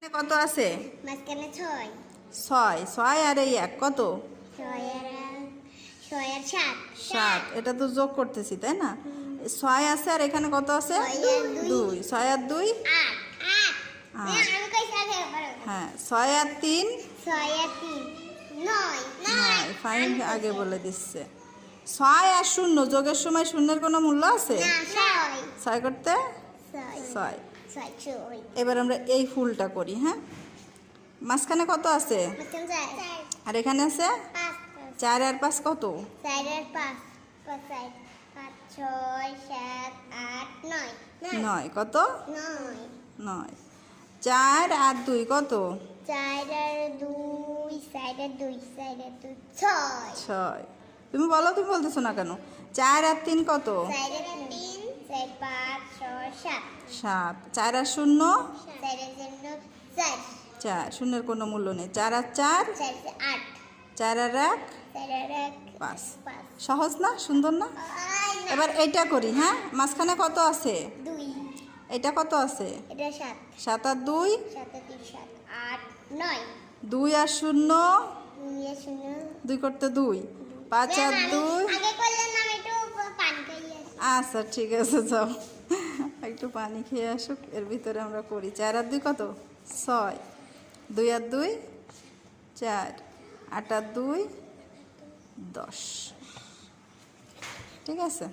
কত আছে? মাঝখানে 6 6 6 আর এই 1 কত? 6 আর 7 7। এটা তো যোগ করতেছি তাই না? 6 আছে আর এখানে কত আছে? 2 6 আর 2 8 আমি কইছি আগে বলো। হ্যাঁ 6 আর 3 6 আর 3 9 9 ফাইন আগে বলে দিচ্ছে। 6 আর 0 যোগের সময় শূন্যের কোনো মূল্য আছে? না 6 করতে 6। এবার আমরা এই ফুলটা করি। হ্যাঁ, মাঝখানে কত আছে? আর এখানে আছে 4 আর 5 কত? 4 আর 5 5 6 7 8 9 9 কত? 9 9। 4 আর 2 কত? 4 আর 2 4 আর 2 4 আর 2 6 6। তুমি বলো, তুমি বলতেছো না কেন? 4 আর 3 কত? 4 আর 3 4 5 6 7 7। 4 আর 0 4 আর 0 4 4, শূন্যের কোনো মূল্য নেই। 4 আর 4 4 8 4 আর 1 4 আর 1 5। 5 সহজ না? সুন্দর না? এবার এইটা করি। হ্যাঁ, মাঝখানে কত আছে? 2 এটা কত আছে? এটা 7 7 আর 2 7 আর 3 7 8 9 2 আর 0 2 আর 0 2 করতে 2 5 আর 2। আগে করলাম আমি একটু পানি খাইয়ে আচ্ছা ঠিক আছে, যাও একটু পানি খেয়ে আসুক। এর ভিতরে আমরা করি। 4 আর 2 কত? 6। 2 আর 2 4। 8 আর 2 10। ঠিক আছে।